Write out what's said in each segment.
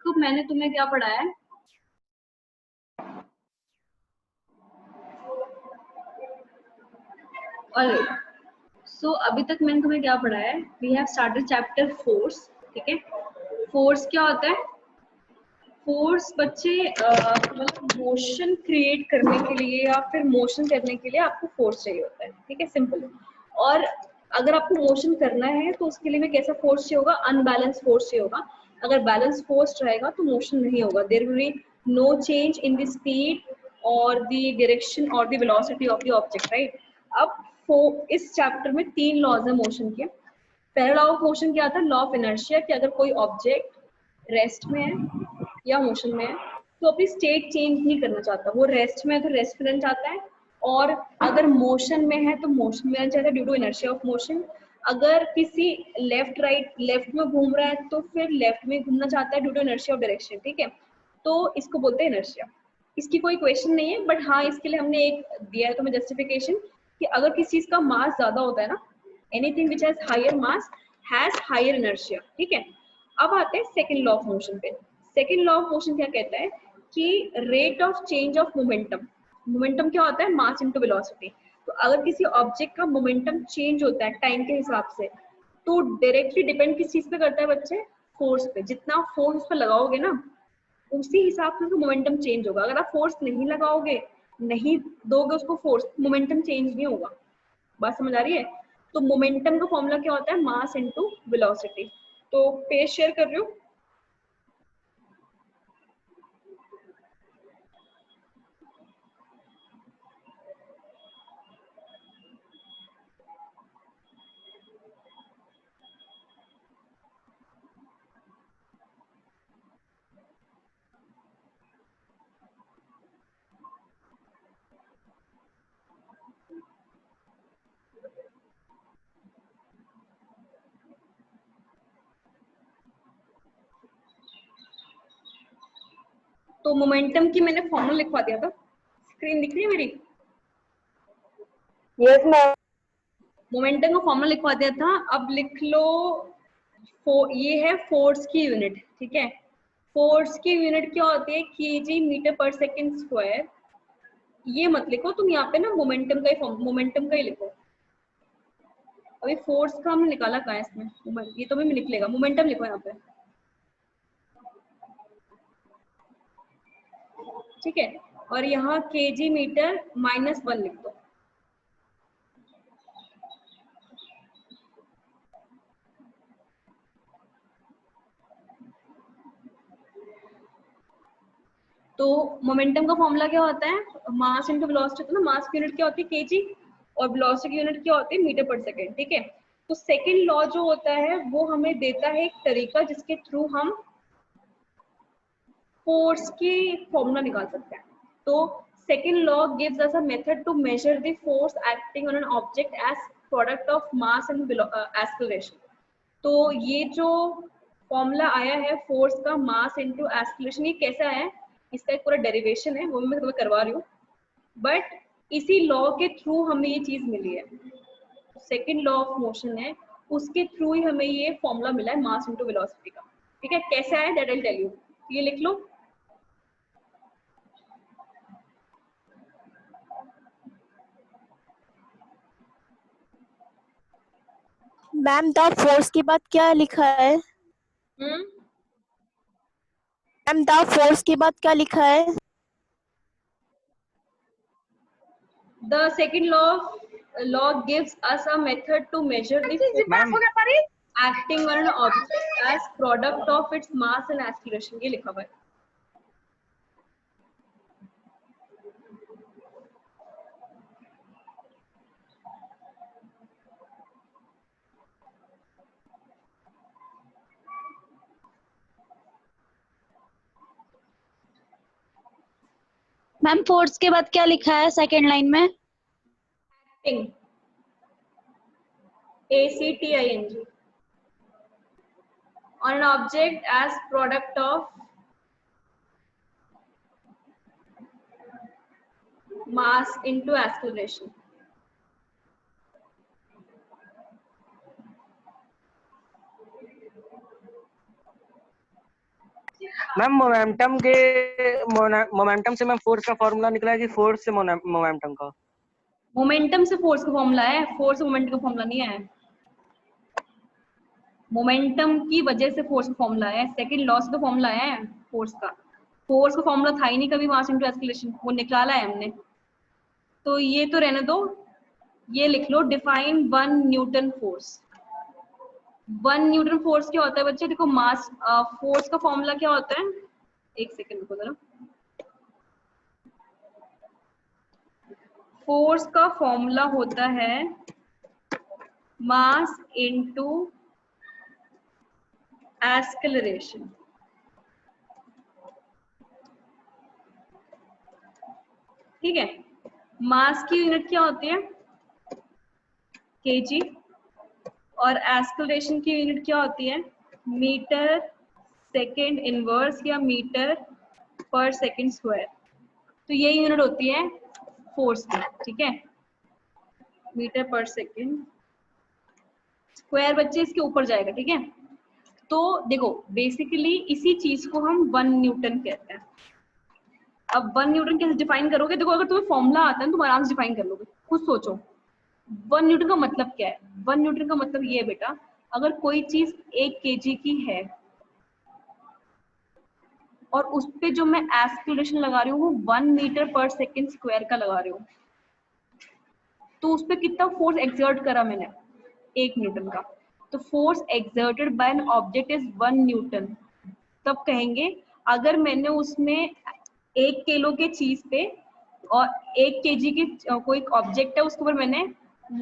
तो मैंने तुम्हें क्या पढ़ाया है? ऑलराइट, सो अभी तक मैंने तुम्हें क्या पढ़ाया है? We have started chapter force. ठीक है, फोर्स क्या होता है? फोर्स बच्चे मतलब मोशन क्रिएट करने के लिए या फिर मोशन करने के लिए आपको फोर्स चाहिए होता है। ठीक है, सिंपल। और अगर आपको मोशन करना है तो उसके लिए भी कैसा फोर्स चाहिए होगा? अनबैलेंस फोर्स चाहिए होगा। अगर बैलेंस फोर्स रहेगा तो मोशन नहीं होगा। There will be no change in the speed और द डायरेक्शन और the velocity of the object, right? अब इस चैप्टर में 3 लॉज है मोशन के। पहला लॉ ऑफ मोशन क्या था? लॉ ऑफ इनर्शिया, कि अगर कोई ऑब्जेक्ट रेस्ट में है या मोशन में है तो अपनी स्टेट चेंज नहीं करना चाहता। वो रेस्ट में है तो रेस्ट में रहना चाहता है, और अगर मोशन में है तो मोशन में रहना चाहता है due to inertia of motion. अगर किसी लेफ्ट में घूम रहा है तो फिर लेफ्ट में घूमना चाहता है due to inertia of direction. ठीक है, तो इसको बोलते हैं इनर्शिया। इसकी कोई क्वेश्चन नहीं है, बट हाँ इसके लिए हमने एक दिया है तुम्हें जस्टिफिकेशन, कि अगर किसी चीज का मास ज्यादा होता है ना, anything which has higher mass has higher inertia. ठीक है, अब आते हैं सेकंड लॉ ऑफ मोशन पे। सेकंड लॉ ऑफ मोशन क्या कहता है? कि rate of change of momentum. Momentum क्या होता है? Mass into velocity. तो अगर किसी ऑब्जेक्ट का मोमेंटम चेंज होता है टाइम के हिसाब से, तो डायरेक्टली डिपेंड किस चीज पे करता है बच्चे? फोर्स पे। जितना फोर्स उस पर लगाओगे ना, उसी हिसाब से उसका मोमेंटम चेंज होगा। अगर आप फोर्स नहीं लगाओगे, नहीं दोगे उसको फोर्स, मोमेंटम चेंज नहीं होगा। बात समझ आ रही है? तो मोमेंटम का फॉर्मूला क्या होता है? Mass into velocity. तो पेज शेयर कर रही हूँ। तो मोमेंटम की मैंने फॉर्मूला लिखवा दिया था, स्क्रीन दिख रही है मेरी? Yes ma'am. मोमेंटम का फॉर्मूला लिखवा दिया था, अब लिख लो। ये है फोर्स की यूनिट। ठीक है, फोर्स की यूनिट क्या होती है? केजी मीटर पर सेकंड स्क्वायर। ये मत लिखो तुम यहाँ पे ना, मोमेंटम का ही लिखो। अभी फोर्स का हमने निकाला कहाँ है इसमें? ये तो भी निकलेगा, मोमेंटम लिखो यहाँ पे। ठीक है, और यहाँ केजी मीटर -1 लिख दो। तो मोमेंटम का फॉर्मूला क्या होता है? Mass into velocity. तो ना मास की यूनिट क्या होती है? केजी, और वेलोसिटी की यूनिट क्या होती है? मीटर पर सेकंड। ठीक है, तो सेकंड लॉ जो होता है वो हमें देता है एक तरीका जिसके थ्रू हम फोर्स की फॉर्मूला निकाल सकते हैं। तो second law gives us a method to measure the force acting on an object as product of mass and acceleration. तो ये जो फॉर्मूला आया है फोर्स का मास इनटू एक्सेलरेशन, ये कैसा है? इसका एक पूरा डेरिवेशन है, वो मैं तुम्हें करवा रही हूँ, बट इसी लॉ के थ्रू हमें ये चीज मिली है। सेकंड लॉ ऑफ मोशन है, उसके थ्रू ही हमें ये फॉर्मूला मिला है मास इनटू वेलोसिटी का। ठीक है, कैसा है दैट आई टेल यू। ये लिख लो। मैम द फोर्स के बाद क्या लिखा है? मैम द फोर्स के बाद क्या लिखा है? The second law gives us a method to measure the force acting on an object as product of its mass and acceleration। ये लिखा हुआ है। मैम फोर्स के बाद क्या लिखा है सेकंड लाइन में? Acting, ACTING, on an object as product of mass into acceleration। Ma'am momentum से मैम फोर्स का फॉर्मूला निकला है कि फोर्स से मोमेंटम का? मोमेंटम से फोर्स का फॉर्मूला है, फोर्स से मोमेंटम का फॉर्मूला नहीं है। मोमेंटम की वजह से फोर्स का फॉर्मूला है, सेकंड लॉस का फॉर्मूला है फोर्स का। फोर्स का फॉर्मूला था ही नहीं कभी मास इनटू एक्सीलरेशन, वो निकाला है हमने। तो ये तो रहने दो, ये लिख लो define 1 newton force. 1 newton force क्या होता है बच्चे? देखो मास फोर्स का फॉर्मूला क्या होता है, एक सेकंड रुको जरा। फोर्स का फॉर्मूला होता है मास इनटू एक्सेलरेशन। ठीक है, मास की यूनिट क्या होती है? केजी। और एक्सेलरेशन की यूनिट क्या होती है? मीटर सेकेंड इनवर्स या मीटर पर सेकेंड स्क्वायर। तो ये यूनिट होती है फोर्स की, ठीक है, मीटर पर सेकेंड स्क्वायर बच्चे इसके ऊपर जाएगा, ठीक है। तो देखो बेसिकली इसी चीज को हम 1 न्यूटन कहते हैं। अब 1 न्यूटन कैसे डिफाइन करोगे? देखो अगर तुम्हें फॉर्मूला आता है तुम आराम से डिफाइन कर लोगे, खुद सोचो 1 न्यूटन का मतलब क्या है। 1 न्यूटन का मतलब ये है बेटा, अगर कोई चीज 1 केजी की है और उस पे जो मैं एक्सेलरेशन लगा रही हूँ वो 1 मीटर पर सेकेंड स्क्वायर का लगा रही हूँ, तो उस पे कितना फोर्स एक्सर्ट करा मैंने? 1 न्यूटन का। तो force exerted by an object is 1 Newton. तब कहेंगे अगर मैंने उसमें 1 किलो के चीज पे और 1 केजी की कोई ऑब्जेक्ट है उसके ऊपर मैंने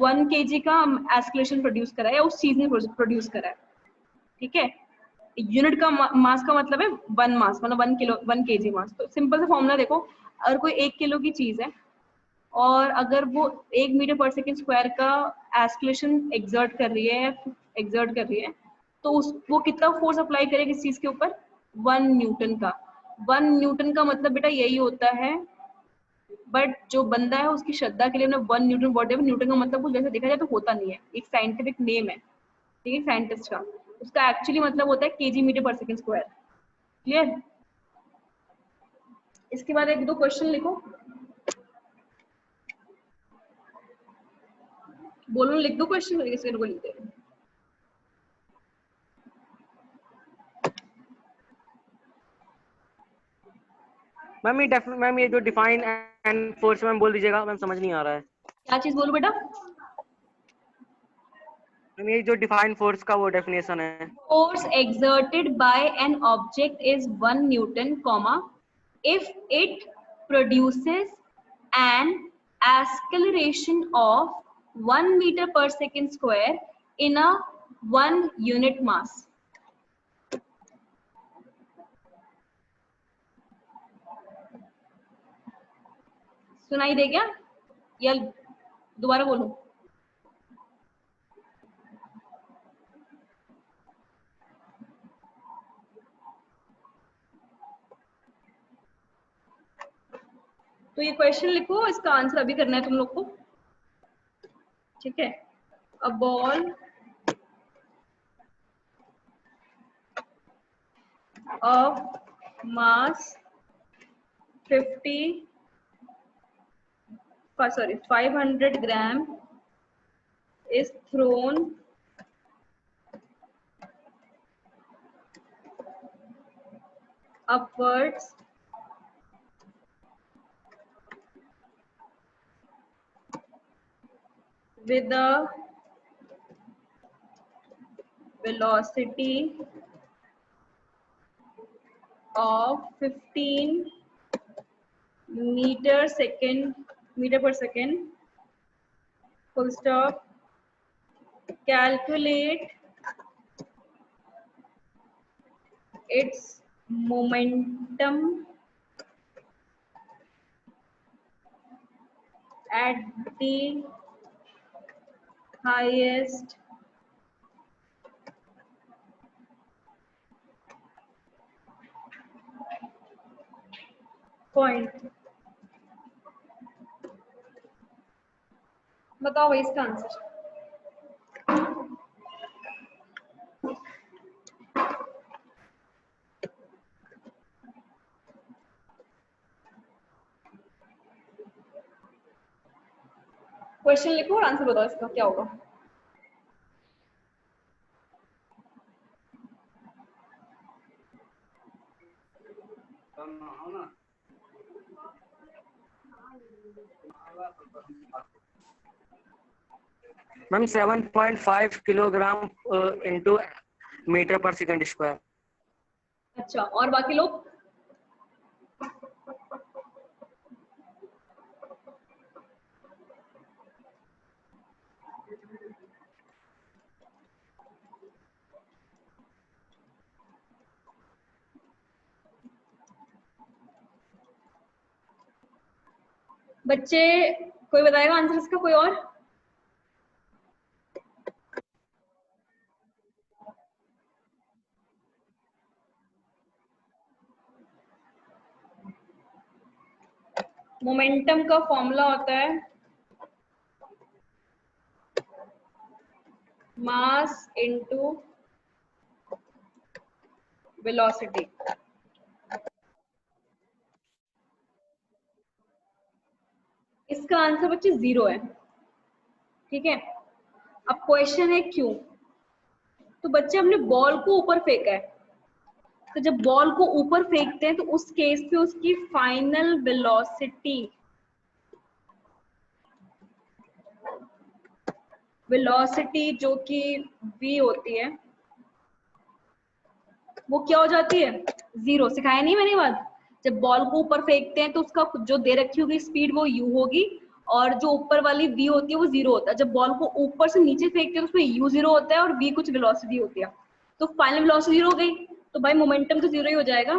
1 केजी का एक्सेलरेशन प्रोड्यूस करा है या उस चीज ने प्रोड्यूस करा है, ठीक है। यूनिट का मास का मतलब है 1 मास, मतलब 1 किलो 1 केजी मास। तो सिंपल सा फॉर्मूला देखो, अगर कोई 1 किलो की चीज है और अगर वो 1 मीटर पर सेकेंड स्क्वायर का एक्सेलरेशन एक्सर्ट कर रही है तो उस वो कितना फोर्स अप्लाई करेगी इस चीज के ऊपर? 1 न्यूटन का। 1 न्यूटन का मतलब बेटा यही होता है, बट जो बंदा है उसकी श्रद्धा के लिए ना 1 न्यूटन, वॉटेवर न्यूटन का मतलब कुछ वैसे देखा जाए तो होता नहीं है, एक साइंटिफिक नेम है, ठीक है, साइंटिस्ट का। उसका एक्चुअली मतलब होता है KG metre per second square. Clear? इसके बाद एक दो क्वेश्चन लिखो, बोलो लिख दो क्वेश्चन, किसी को लिख दे। मैम ये जो डिफाइन एंड फोर्स मैम बोल दीजिएगा, मैम समझ नहीं आ रहा है। क्या चीज बोलो बेटा? मैम ये जो डिफाइन फोर्स का वो डेफिनेशन है। Force exerted by an object is 1 Newton, comma, if it produces an acceleration of 1 meter per second square in a 1 unit mass. सुनाई दे क्या या दोबारा बोलो? तो ये क्वेश्चन लिखो, इसका आंसर अभी करना है तुम लोग को, ठीक है। A ball of mass 500 gram is thrown upwards with a velocity of 15 meter per second, full stop. Calculate its momentum at the highest point. बताओ भाई इसका आंसर। क्वेश्चन लिखो और आंसर बताओ इसका क्या होगा। मैम 7.5 किलोग्राम इंटू मीटर पर सेकंड स्क्वायर। अच्छा, और बाकी लोग? बच्चे कोई बताएगा आंसर इसका, कोई और? मोमेंटम का फॉर्मूला होता है मास इनटू वेलोसिटी। इसका आंसर बच्चे 0 है, ठीक है। अब क्वेश्चन है क्यों। तो बच्चे हमने बॉल को ऊपर फेंका है, तो जब बॉल को ऊपर फेंकते हैं तो उस केस पे उसकी फाइनल वेलोसिटी जो कि v होती है वो क्या हो जाती है, 0। सिखाया नहीं मैंने बात। जब बॉल को ऊपर फेंकते हैं तो उसका जो दे रखी होगी स्पीड वो u होगी, और जो ऊपर वाली v होती है वो 0 होता है। जब बॉल को ऊपर से नीचे फेंकते हैं तो उसमें u 0 होता है और v कुछ वेलोसिटी होती है, तो फाइनल वेलोसिटी 0 हो गई, तो भाई मोमेंटम तो 0 ही हो जाएगा।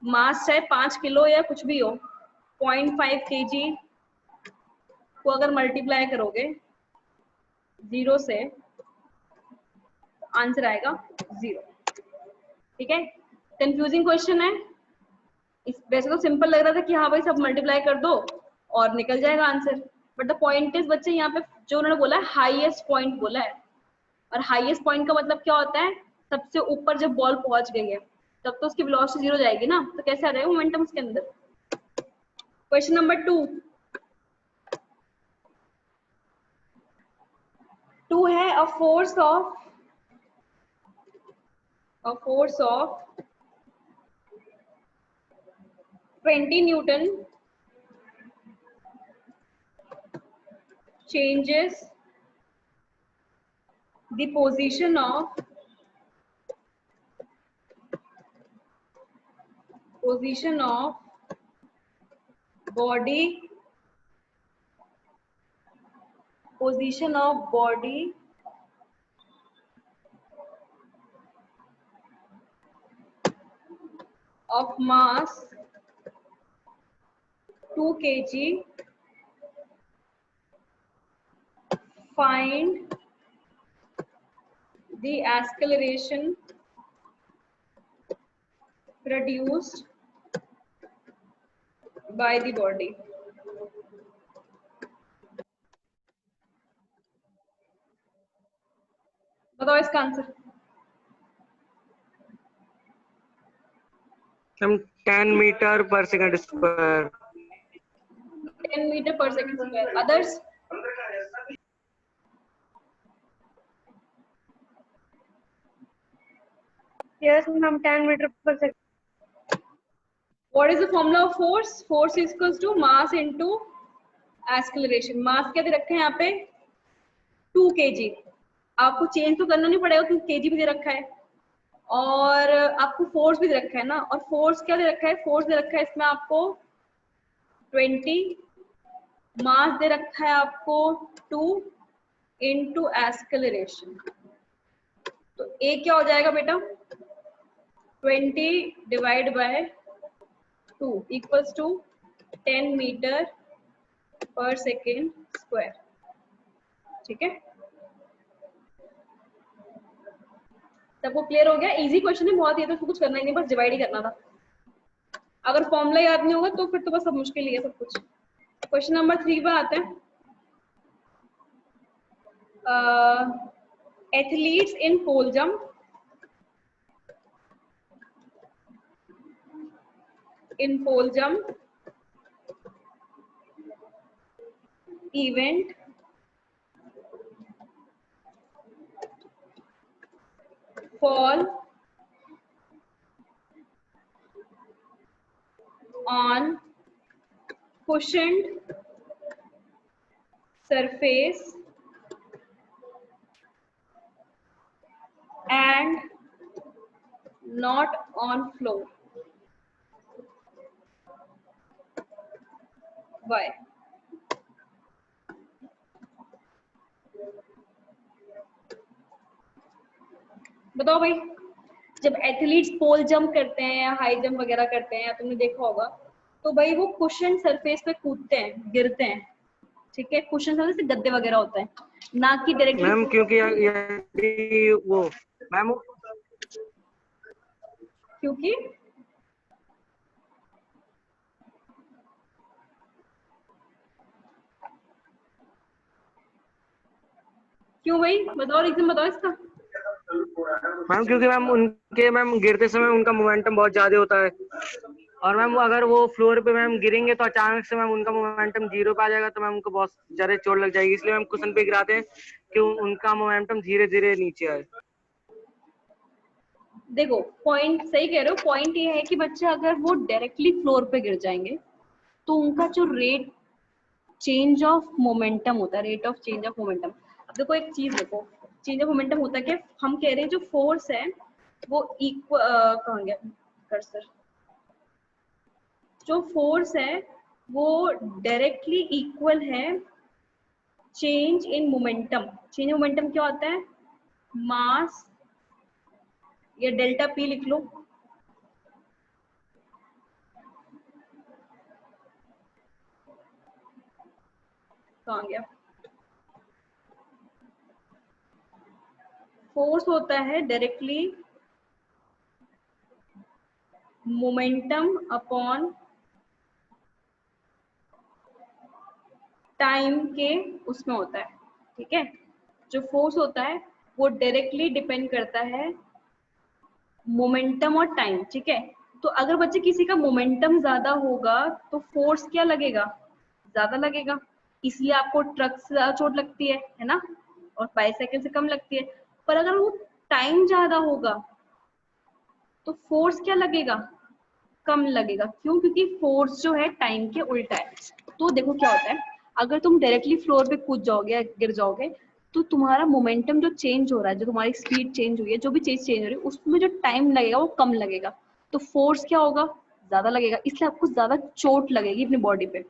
मास चाहे 5 किलो या कुछ भी हो, 0.5 kg को अगर मल्टीप्लाई करोगे 0 से, आंसर आएगा 0, ठीक है। कंफ्यूजिंग क्वेश्चन है, वैसे तो सिंपल लग रहा था कि हाँ भाई सब मल्टीप्लाई कर दो और निकल जाएगा answer, but the point is बच्चे यहाँ पे जो उन्होंने बोला है हाईएस्ट पॉइंट बोला है, और हाईएस्ट पॉइंट का मतलब क्या होता है, सबसे ऊपर जब बॉल पहुंच गई है तब तो उसकी वेलोसिटी 0 जाएगी ना, तो कैसे आ जाएगा मोमेंटम उसके अंदर। क्वेश्चन नंबर 2 है a force of 20 Newton changes the position of body of mass 2 kg. Find the acceleration produced by the body. बताओ इसका आंसर। हम 10 मीटर पर सेकंड स्क्वायर। 10 मीटर पर second square. Others? Yes, ma'am, 10 meter per second. What is the formula of force? Force is equals to mass into acceleration. मास क्या दे रखा है यहाँ पे, 2 kg। आपको चेंज तो करना नहीं पड़ेगा क्योंकि kg भी दे रखा है, और आपको फोर्स भी दे रखा है ना, और फोर्स क्या दे रखा है, फोर्स दे रखा है इसमें आपको 20, मास दे रखा है आपको 2 इंटू एक्सेलरेशन। तो ए क्या हो जाएगा बेटा, 20 divide by 2 equals to 10 metre per second square, ठीक है। सबको क्लियर हो गया? इजी क्वेश्चन है बहुत, ये तो कुछ करना ही नहीं, बस डिवाइड ही करना था। अगर फॉर्मूला याद नहीं होगा तो फिर तो बस सब मुश्किल ही है सब कुछ। क्वेश्चन नंबर 3 पे आते हैं। Athletes in pole jump event fall on cushioned surface and not on floor. Why? बताओ भाई, जब एथलीट्स पोल जंप करते हैं या हाई जंप वगैरह करते हैं, या तुमने देखा होगा, तो भाई वो कुशन सरफेस पे कूदते हैं, गिरते हैं, ठीक है। कुशन सरफेस से गद्दे वगैरह होते हैं, ना कि डायरेक्टली। मैम क्योंकि यदि वो मैम क्योंकि क्यों भाई, बताओ, रीजन बताओ इसका। मैम क्योंकि मैम गिरते समय उनका मोमेंटम बहुत ज्यादा होता है, और मैम अगर वो फ्लोर पे मैम गिरेंगे तो अचानक से मैम उनका मोमेंटम 0 पे आ जाएगा, तो मैम उनको बहुत ज्यादा चोट लग जाएगी। इसलिए मैम कुशन पे गिराते हैं कि उनका मोमेंटम धीरे धीरे नीचे आए। देखो पॉइंट सही कह रहे हो। पॉइंट ये है कि बच्चे अगर वो डायरेक्टली फ्लोर पे गिर जाएंगे तो उनका जो रेट चेंज ऑफ मोमेंटम होता है, rate of change of momentum. अब देखो एक चीज देखो, चेंज ऑफ मोमेंटम होता है कि हम कह रहे हैं जो फोर्स है वो इक्वल, कहाँ गया कर्सर, जो फोर्स है वो डायरेक्टली इक्वल है change in momentum. Change in momentum क्या होता है? मास, या डेल्टा पी लिख लो, कहाँ गया, फोर्स होता है डायरेक्टली मोमेंटम अपॉन टाइम के उसमें होता है, ठीक है। जो फोर्स होता है वो डायरेक्टली डिपेंड करता है मोमेंटम और टाइम, ठीक है। तो अगर बच्चे किसी का मोमेंटम ज्यादा होगा तो फोर्स क्या लगेगा? ज्यादा लगेगा, इसलिए आपको ट्रक से ज्यादा चोट लगती है ना, और बाइसाइकिल से कम लगती है। पर अगर वो टाइम ज्यादा होगा तो फोर्स क्या लगेगा? कम लगेगा। क्यों? क्योंकि फोर्स जो है टाइम के उल्टा है। तो देखो क्या होता है, अगर तुम डायरेक्टली फ्लोर पे कूद जाओगे या गिर जाओगे तो तुम्हारा मोमेंटम जो चेंज हो रहा है, जो तुम्हारी स्पीड चेंज हुई है, जो भी चीज चेंज हो रही है, उसमें जो टाइम लगेगा वो कम लगेगा, तो फोर्स क्या होगा? ज्यादा लगेगा, इसलिए आपको ज्यादा चोट लगेगी अपनी बॉडी पे,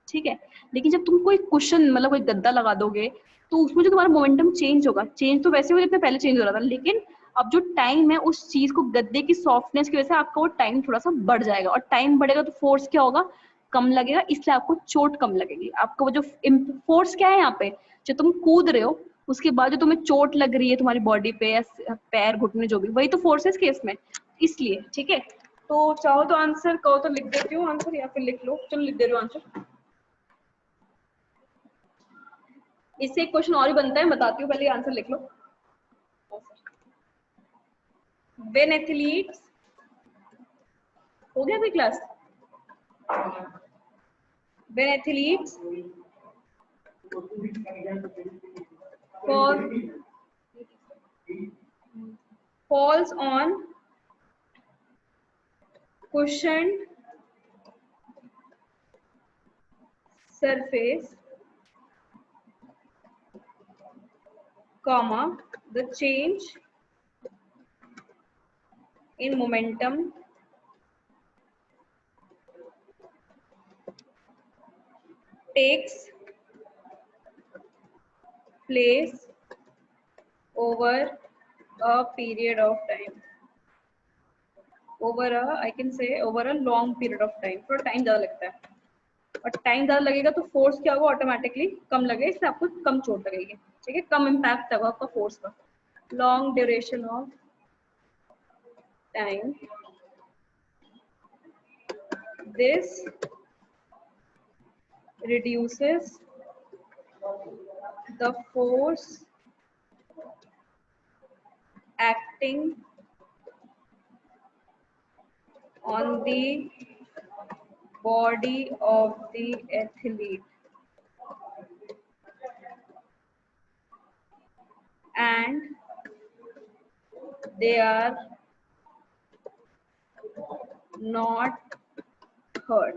ठीक है। लेकिन जब तुम कोई कुशन मतलब कोई गद्दा लगा दोगे तो उसमें जो तुम्हारा मोमेंटम चेंज होगा, चेंज तो वैसे हो जितना पहले चेंज हो रहा था, लेकिन अब जो टाइम है उस चीज को, गद्दे की सॉफ्टनेस की वजह से आपका वो टाइम थोड़ा सा बढ़ जाएगा, और टाइम बढ़ेगा तो फोर्स क्या होगा? कम लगेगा, इसलिए आपको चोट कम लगेगी। आपका वो जो फोर्स क्या है यहाँ पे, जो तुम कूद रहे हो उसके बाद जो तुम्हें चोट लग रही है तुम्हारी बॉडी पे या पैर घुटने जो भी, वही तो फोर्स है इस केस में, इसलिए, ठीक है। तो चाहो तो आंसर कहो तो लिख देती हूँ आंसर, या फिर लिख लो, चलो लिख दे रही हूँ आंसर। इससे एक क्वेश्चन और भी बनता है, बताती हूँ, पहले आंसर लिख लो। When athletes, हो गया कोई class? When athletes falls on cushioned surface, comma, the change in momentum takes place over a period of time. Over a, I can say over a long period of time. थोड़ा time ज्यादा लगता है, और time ज्यादा लगेगा तो force क्या होगा? ऑटोमेटिकली कम लगेगा, इससे आपको कम चोट लगेगी, ठीक है। कम इम्पैक्ट होगा आपका फोर्स का। Long duration of time, this reduces the force acting on the body of the athlete. and they are not hurt.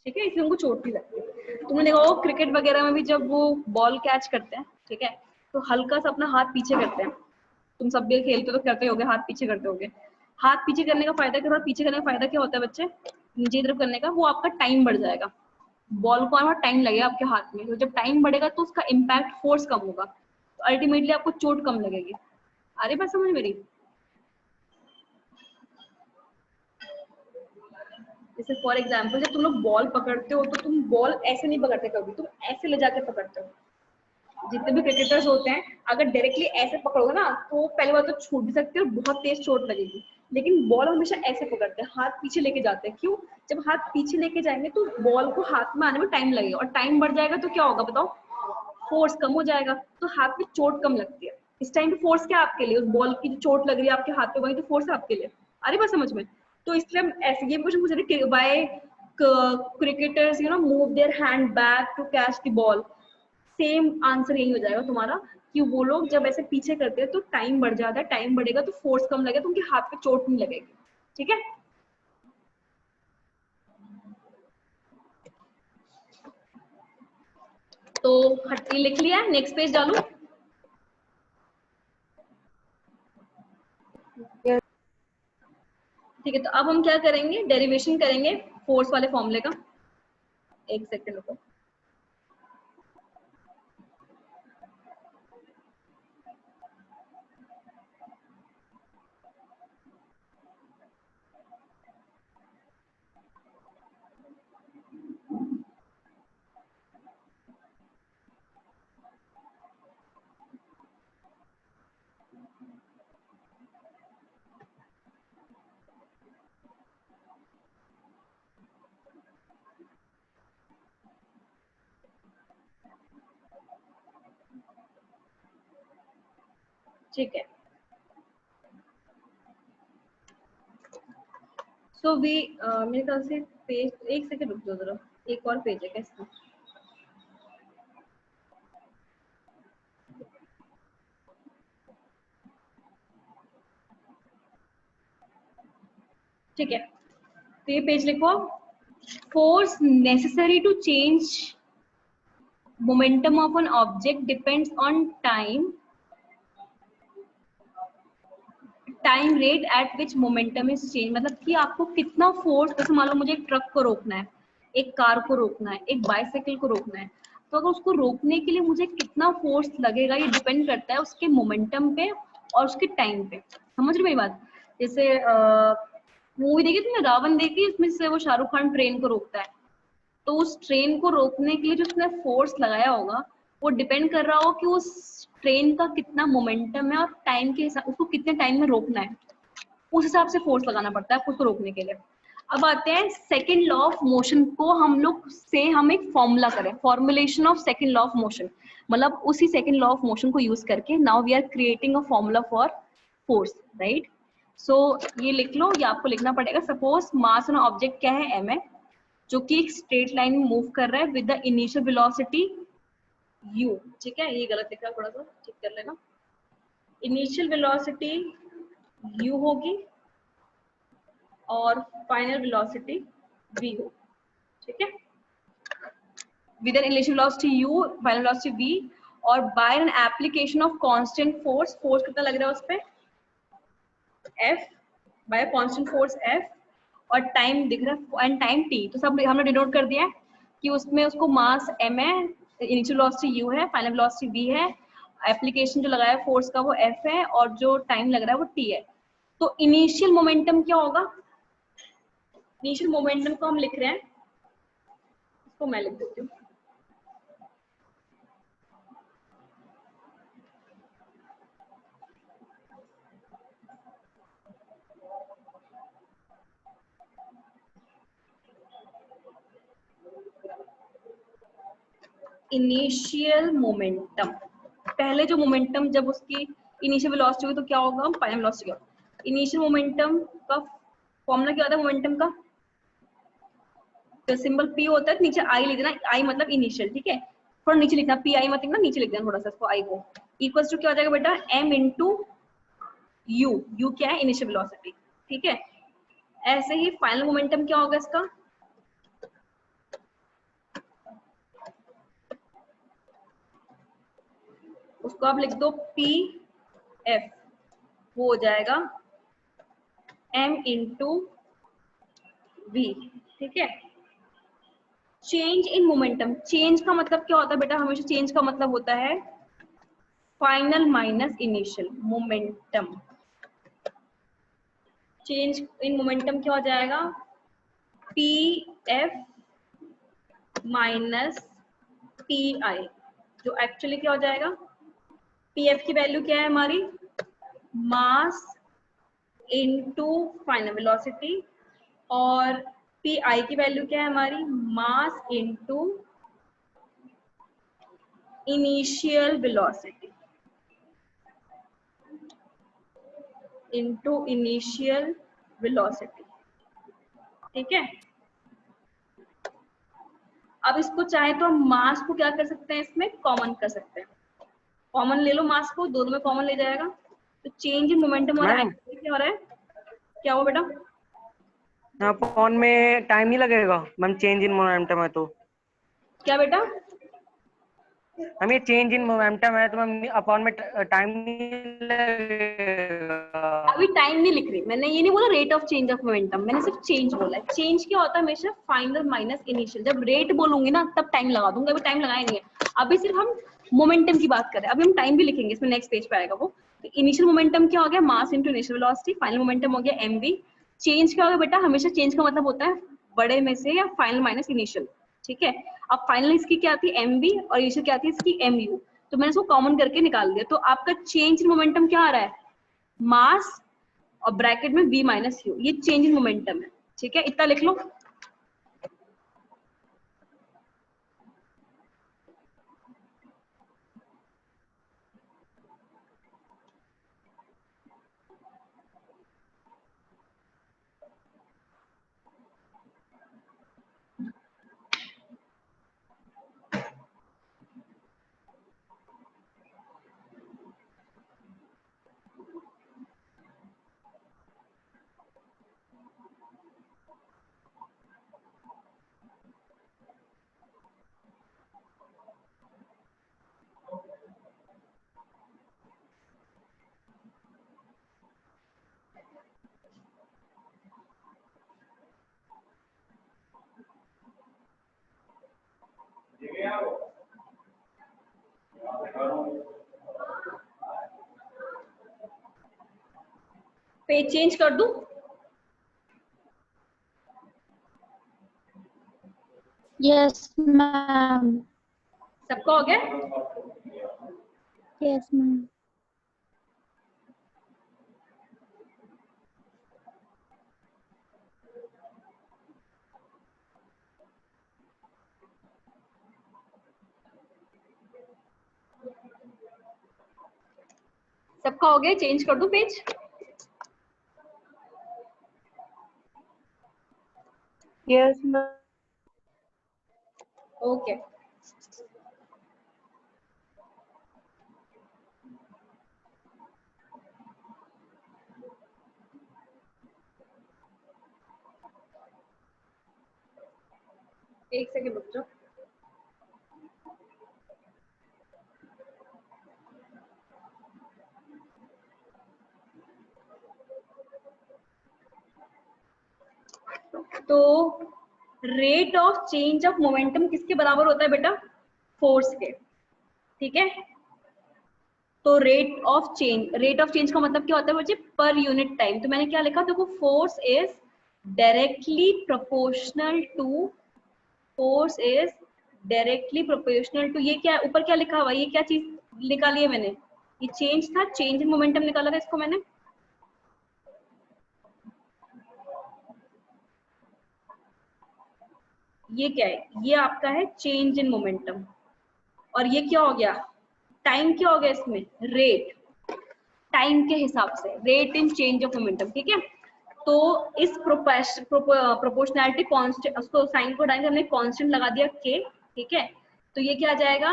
ठीक है, इसलिए उनको चोट नहीं लगती। तुमने देखा होगा क्रिकेट वगैरह में भी जब वो बॉल कैच करते हैं, ठीक है, तो हल्का सा अपना हाथ पीछे करते हैं। तुम सब भी खेलते तो करते होगे, हाथ पीछे करते होगे। हाथ पीछे करने का फायदा क्या, पीछे करने का फायदा क्या होता है बच्चे, नीचे की तरफ करने का, वो आपका टाइम बढ़ जाएगा। बॉल को टाइम लगेगा आपके हाथ में, तो जब टाइम बढ़ेगा तो उसका इम्पैक्ट फोर्स कम होगा, तो अल्टीमेटली आपको चोट कम लगेगी। आ रही बात समझ मेरी? जैसे फॉर एग्जाम्पल जब तुम लोग बॉल पकड़ते हो तो तुम बॉल ऐसे नहीं पकड़ते कभी, तुम ऐसे ले जाके पकड़ते हो। जितने भी क्रिकेटर्स होते हैं अगर डायरेक्टली ऐसे पकड़ोगे ना तो पहली बार तो छूट भी सकते हो, बहुत तेज चोट लगेगी, लेकिन बॉल हमेशा ऐसे पकड़ते हैं, हाथ पीछे लेके जाते हैं। क्यों? जब हाथ पीछे लेके जाएंगे तो बॉल को हाथ में आने में टाइम लगेगा, और टाइम बढ़ जाएगा तो क्या होगा बताओ, फोर्स कम हो जाएगा, तो हाथ में चोट कम लगती है। इस टाइम पे फोर्स क्या आपके लिए, उस बॉल की जो चोट लग रही है आपके हाथ पे, वही तो फोर्स है आपके लिए। अरे बात समझ में? तो इसलिए हम ऐसे ये क्वेश्चन पूछ रहे हैं, why cricketers move their hand back to catch the ball. Same answer यही हो जाएगा तुम्हारा कि वो लोग जब ऐसे पीछे करते हैं तो टाइम बढ़ जाता है, टाइम बढ़ेगा तो फोर्स कम लगेगा, तो उनके हाथ पे चोट नहीं लगेगी। ठीक है, तो हट्टी लिख लिया, नेक्स्ट पेज डालू। ठीक है, तो अब हम क्या करेंगे, डेरिवेशन करेंगे फोर्स वाले फॉर्मूले का। एक सेकंड रुको। ठीक है, सो वी मेरे ख्याल से पेज, एक सेकंड रुक जाओ जरा, एक और पेज है क्या इसमें? ठीक है, तो ये पेज लिखो, force necessary to change momentum of an object depends on time rate at which momentum is change. मतलब कि आपको कितना फोर्स, जैसे मान लो मुझे एक ट्रक को रोकना है, एक कार को रोकना है, एक बाइसाइकिल को रोकना है, तो अगर उसको रोकने के लिए मुझे कितना फोर्स लगेगा ये डिपेंड करता है उसके मोमेंटम पे और उसके टाइम पे। समझ रहे मेरी बात? जैसे मूवी देखी तुमने रावण देखी, इसमें से वो शाहरुख खान ट्रेन को रोकता है, तो उस ट्रेन को रोकने के लिए जो उसने फोर्स लगाया होगा वो डिपेंड कर रहा हो कि उस ट्रेन का कितना मोमेंटम है और टाइम के हिसाब, उसको कितने टाइम में रोकना है, उस हिसाब से फोर्स लगाना पड़ता है उसको रोकने के लिए। अब आते हैं सेकेंड लॉ ऑफ मोशन को, हम लोग से हम एक फॉर्मूला करें, formulation of second law of motion, मतलब उसी सेकेंड लॉ ऑफ मोशन को यूज करके now we are creating a formula for force, right? So ये लिख लो, ये आपको लिखना पड़ेगा। सपोज मास ऑन ऑब्जेक्ट क्या है, m है, जो कि एक स्ट्रेट लाइन में मूव कर रहा है with the initial velocity u। ठीक है, ये गलत लिख रहा है, थोड़ा सा ठीक कर लेना। इनिशियल वेलोसिटी u होगी और फाइनल वेलोसिटी v हो। ठीक है, with an initial velocity u, final velocity v, और by an application of constant force, force कितना लग रहा है उस पे f, by constant force f, और टाइम दिख रहा है एंड टाइम t, तो सब हमने डिनोट कर दिया है कि उसमें उसको मास m है, इनिशियल वेलोसिटी u है, फाइनल वेलोसिटी v है, एप्लीकेशन जो लगाया फोर्स का वो f है, और जो टाइम लग रहा है वो t है। तो इनिशियल मोमेंटम क्या होगा, इनिशियल मोमेंटम को हम लिख रहे हैं, इसको मैं लिख देती हूँ, इनिशियल मोमेंटम, पहले जो मोमेंटम जब उसकी इनिशियल वेलोसिटी हुई तो क्या होगा, फाइनल वेलोसिटी होगा। इनिशियल मोमेंटम का फॉर्मूला क्या होता है मोमेंटम का, तो सिंबल p होता है, नीचे i लिख देना, i मतलब इनिशियल। ठीक है, थोड़ा नीचे लिखना, p i मत लिखना, नीचे लिख देना थोड़ा सा इसको, i को इक्वल्स टू क्या हो जाएगा बेटा, m इंटू यू, यू क्या है, इनिशियल वेलोसिटी, ठीक है। ऐसे ही फाइनल मोमेंटम क्या होगा इसका, उसको आप लिख दो पी एफ, वो हो जाएगा m इंटू वी, ठीक है। चेंज इन मोमेंटम, चेंज का मतलब क्या होता है बेटा, हमेशा चेंज का मतलब होता है final minus initial momentum. Change in momentum क्या हो जाएगा, P F minus P I, जो एक्चुअली क्या हो जाएगा, पी एफ की वैल्यू क्या है हमारी, मास इनटू फाइनल वेलोसिटी, और पी आई की वैल्यू क्या है हमारी, mass into initial velocity, into initial velocity, ठीक है। अब इसको चाहे तो हम मास को क्या कर सकते हैं, इसमें कॉमन कर सकते हैं, कॉमन ले लो मास को, दोनों में कॉमन ले जाएगा, तो चेंज इन मोमेंटम हो रहा है, क्या हो रहा है, क्या हुआ बेटा, अपॉन में टाइम नहीं लगेगा मैम, चेंज इन मोमेंटम है तो, क्या बेटा, मैम ये चेंज इन मोमेंटम है तो मैम अपॉन में टाइम नहीं लगेगा। अभी टाइम नहीं लिख रही मैंने, ये नहीं बोला rate of change of momentum, मैंने सिर्फ चेंज बोला है। चेंज क्या होता है हमेशा फाइनल माइनस इनिशियल, जब रेट बोलूंगी ना तब टाइम लगा दूंगा, अभी टाइम लगाया नहीं है, अभी सिर्फ हम मोमेंटम की बात करें, अभी हम टाइम भी लिखेंगे इसमें, नेक्स्ट पेज पे आएगा वो। तो इनिशियल मोमेंटम क्या हो गया, mass into initial velocity, final momentum हो गया एमवी। चेंज क्या होगा बेटा, हमेशा चेंज का मतलब होता है बड़े में से या फाइनल माइनस इनिशियल, ठीक है। अब फाइनल इसकी क्या आती है एमवी, और इनिशियल क्या आती है इसकी एमयू, तो मैंने इसको कॉमन करके निकाल दिया, तो आपका चेंज इन मोमेंटम क्या आ रहा है, मास और ब्रैकेट में v माइनस यू, ये चेंज इन मोमेंटम है, ठीक है, इतना लिख लो। पेज चेंज कर दूं, यस मैम, सबका हो गया, यस मैम। सबका हो गया, चेंज कर दूं पेज, यस मैम। ओके। एक सेकंड रुक जाओ, तो rate of change of momentum किसके बराबर होता है बेटा, फोर्स के, ठीक है। तो रेट ऑफ चेंज का मतलब क्या होता है बच्चे, पर यूनिट टाइम, तो मैंने क्या लिखा देखो, force is directly proportional to, force is directly proportional to, ये क्या ऊपर क्या लिखा हुआ, ये क्या चीज निकाली है मैंने, ये चेंज था, चेंज इन मोमेंटम निकाला था इसको मैंने, ये क्या है, ये आपका है चेंज इन मोमेंटम, और ये क्या हो गया, टाइम क्या हो गया इसमें, रेट, टाइम के हिसाब से rate in change of momentum, ठीक है। तो इस प्रोपोर्शनैलिटी कांस्टेंट, उसको साइन को डालेंगे, हमने कांस्टेंट लगा दिया k, ठीक है। तो ये क्या आ जाएगा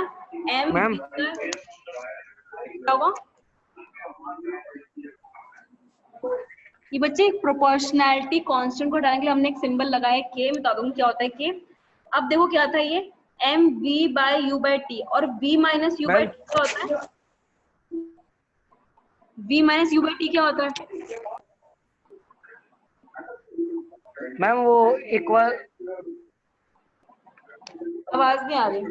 m, मैम क्या होगा? ये बच्चे प्रोपोर्शनैलिटी कांस्टेंट को हटाने के लिए हमने एक सिंबल लगाया के, बता दूंगी क्या होता है के। अब देखो क्या था ये m v by u by t, और v minus u by t क्या होता है? v minus u by t क्या होता है? मैम वो इक्वल, आवाज नहीं आ रही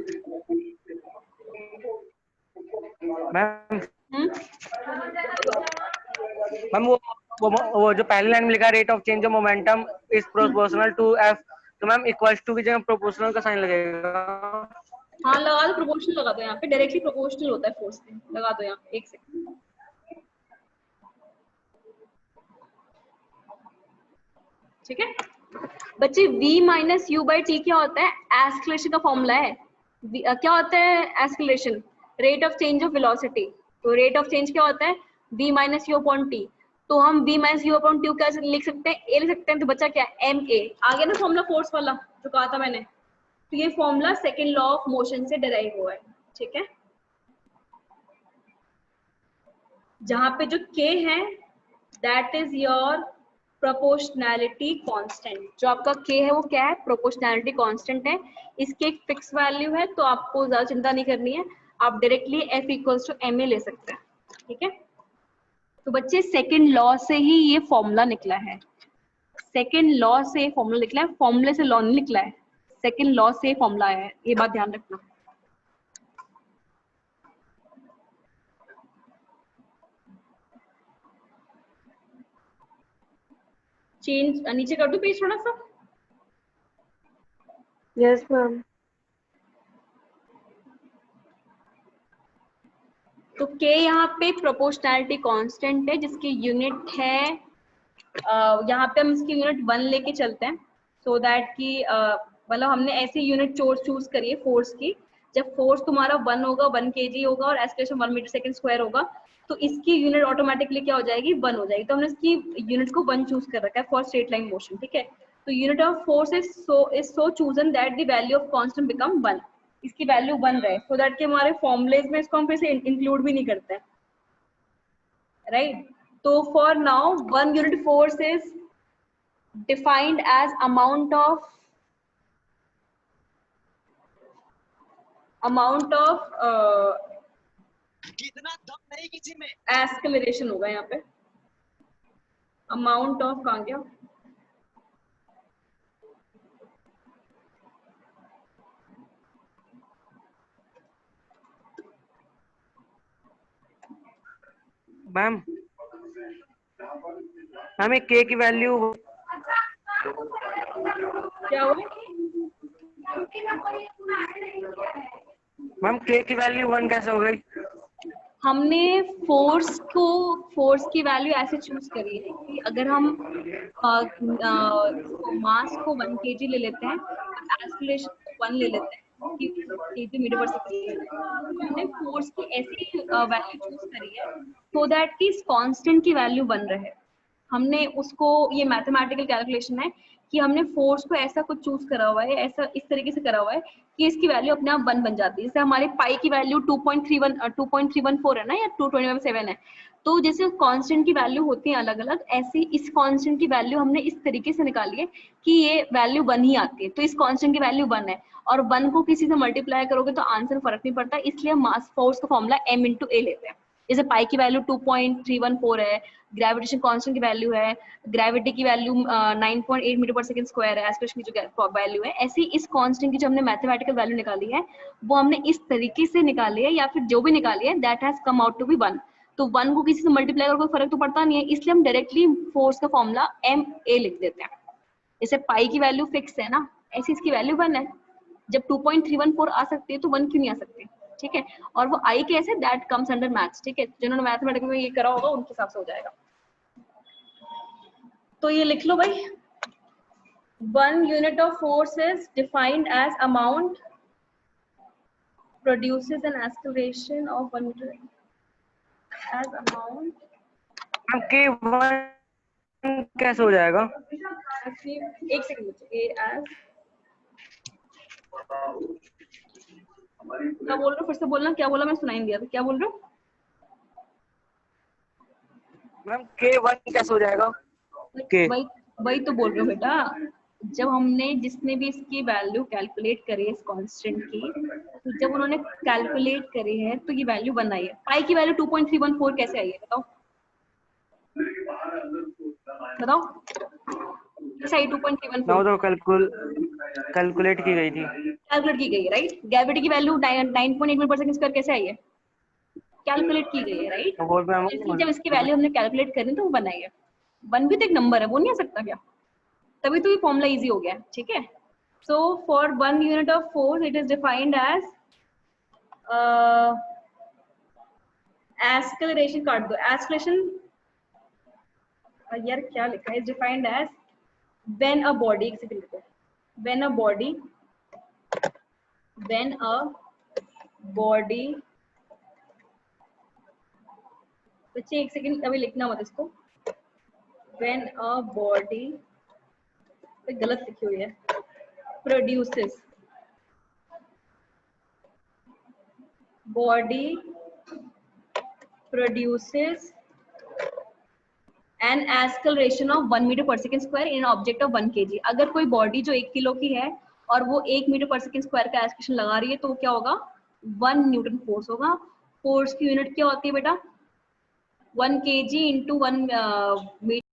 मैम मैम वो जो पहली लाइन में लिखा rate of change of momentum is proportional to f, तो मैम इक्वल्स टू की जगह प्रोपोर्शनल का साइन लगेगा। हाँ लगा दो, प्रोपोर्शनल लगा दो यहाँ पे, डायरेक्टली प्रोपोर्शनल होता है फोर्स पे, लगा दो यहाँ एक सेकंड। ठीक है बच्चे, v minus you by T क्या होता है? एस्केलेशन का फॉर्मूला है। क्या होता है escalation? Rate of change of velocity. तो रेट ऑफ चेंज क्या होता है? v minus you upon T. तो हम v minus you upon T क्या लिख सकते हैं? a लिख सकते हैं। तो बच्चा क्या है? ma आ गया ना फॉर्मूला फोर्स वाला जो कहा था मैंने। तो ये formula second law of motion से डिराइव हुआ है। ठीक है, जहां पे जो k है that is your proportionality constant. जो आपका k है वो क्या है? प्रोपोर्शनैलिटी कांस्टेंट है। इसकी एक फिक्स वैल्यू है, तो आपको ज्यादा चिंता नहीं करनी है, आप directly f equals to ma ले सकते हैं। ठीक है, तो बच्चे सेकेंड लॉ से ही ये फॉर्मूला निकला है। सेकेंड लॉ से फॉर्मूला निकला है, फॉर्मूले से लॉ नहीं निकला है, सेकेंड लॉ से फॉर्मूला आया है, ये बात ध्यान रखना। चेंज नीचे कर दो पेज थोड़ा सा। Yes ma'am. तो k यहाँ पे प्रोपोर्शनैलिटी कांस्टेंट है, जिसकी यूनिट है यहाँ पे हम इसकी यूनिट 1 लेके चलते हैं, सो दैट कि मतलब हमने ऐसी यूनिट चूज करी है फोर्स की। जब फोर्स तुम्हारा 1 होगा, 1 kg होगा और एस्केलेशन 1 मीटर सेकंड स्क्वायर होगा, तो इसकी यूनिट ऑटोमेटिकली क्या हो जाएगी? 1 हो जाएगी। तो हमने इसकी यूनिट को 1 चूज कर रखा है फॉर स्ट्रेट लाइन मोशन। ठीक है, तो unit of force is so chosen that the value of constant become 1। इसकी वैल्यू 1 रहे, सो दैट कि हमारे फॉर्मुलेज में इसको हम फिर से इंक्लूड भी नहीं करते हैं, राइट। तो for now 1 unit force is defined as amount of कितना दम नहीं किसी में। एक्सेलरेशन होगा यहाँ पे, अमाउंट ऑफ कहाँ गया? मैम हमें k की वैल्यू क्या हुआ? मैम k की वैल्यू 1 कैसे हो गई? हमने फोर्स की वैल्यू ऐसे चूज करी है कि अगर हम मास को 1 kg ले लेते हैं, एक्सेलरेशन को 1 ले लेते हैं kg मीटर पर सेकंड, हमने फोर्स की ऐसी वैल्यू चूज करी है सो दैट कि इस कांस्टेंट की वैल्यू 1 रहे। हमने उसको, ये मैथमेटिकल कैलकुलेशन है कि हमने फोर्स को ऐसा कुछ चूज करा हुआ है, ऐसा इस तरीके से करा हुआ है कि इसकी वैल्यू अपने आप 1 बन जाती है। जैसे हमारे पाई की वैल्यू 2.314 है ना, या 227 है, तो जैसे कांस्टेंट की वैल्यू होती है अलग अलग, ऐसे इस कांस्टेंट की वैल्यू हमने इस तरीके से निकाली है कि ये वैल्यू 1 ही आती है। तो इस कांस्टेंट की वैल्यू 1 है, और 1 को किसी से मल्टीप्लाई करोगे तो आंसर फर्क नहीं पड़ता, इसलिए मास फोर्स का फॉर्मूला m × a लेते हैं। जैसे पाई की वैल्यू 2.314 है, ग्रेविटेशन कांस्टेंट की वैल्यू है, ग्रेविटी की वैल्यू 9.8 मीटर पर सेकंड स्क्वायर है, एस्पिरेशन की जो वैल्यू है, ऐसी इस कांस्टेंट की जो हमने मैथमेटिकल वैल्यू निकाली है वो हमने इस तरीके से निकाली है, या फिर जो भी निकाली है that has come out to be 1। तो 1 को किसी से मल्टीप्लाई करोगे फर्क तो पड़ता नहीं है, इसलिए हम डायरेक्टली फोर्स का फॉर्मूला ma लिख देते हैं। जैसे पाई की वैल्यू फिक्स है ना, ऐसी इसकी वैल्यू 1 है। जब 2.314 आ सकती है तो 1 क्यों नहीं आ सकती? ठीक है, और वो आई कैसे? That comes under maths. ठीक है, जिन्होंने मैथमेटिक्स में ये करा होगा उनके हिसाब से हो जाएगा। तो ये लिख लो भाई, 1 unit of force is defined as amount produces an acceleration of 1 meter as amount। Ma'am k 1 कैसे हो जाएगा? एक सेकंड बच्चे, as क्या बोल रहे हो? फिर से बोलना, क्या बोला? मैं सुनाई नहीं दिया था, क्या बोल रहे हो? मैम K1 कैसे हो जाएगा? K वही वही तो बोल रही हूँ बेटा, जब हमने जिसने भी इसकी वैल्यू कैलकुलेट करी है इस कांस्टेंट की, तो जब उन्होंने कैलकुलेट करी है तो ये वैल्यू बन आई है। पाई की वैल्यू 2.314 कैसे आई है बताओ, बताओ कैसे आई 2.314? ना तो कैलकुलेट की गई थी। कैलकुलेट की गई है राइट। ग्रेविटी की वैल्यू 9.81/2 कैसे आई है? कैलकुलेट की गई है राइट। तो बोल मैम इसलिए जब इसकी वैल्यू हमने कैलकुलेट करी तो वो बनाई है। 1 भी तो एक नंबर है, वो नहीं आ सकता क्या? तभी तो ये फॉर्मूला इजी हो गया, ठीक है। So for 1 unit of force it is defined as acceleration, काट दो एक्सेलरेशन, यार क्या लिखा है, is defined as when a body, एक सेकंड रुको, व्हेन अ बॉडी बच्चे एक सेकंड अभी लिखना मत इसको, व्हेन अ बॉडी, गलत लिखी हुई है, produces body produces an acceleration of 1 meter per second square in an object of 1 kg। अगर कोई बॉडी जो 1 किलो की है और वो 1 मीटर पर सेकंड स्क्वायर का एक्सेलरेशन लगा रही है तो क्या होगा? 1 न्यूटन फोर्स होगा। फोर्स की यूनिट क्या होती है बेटा? 1 kg इंटू 1 मीटर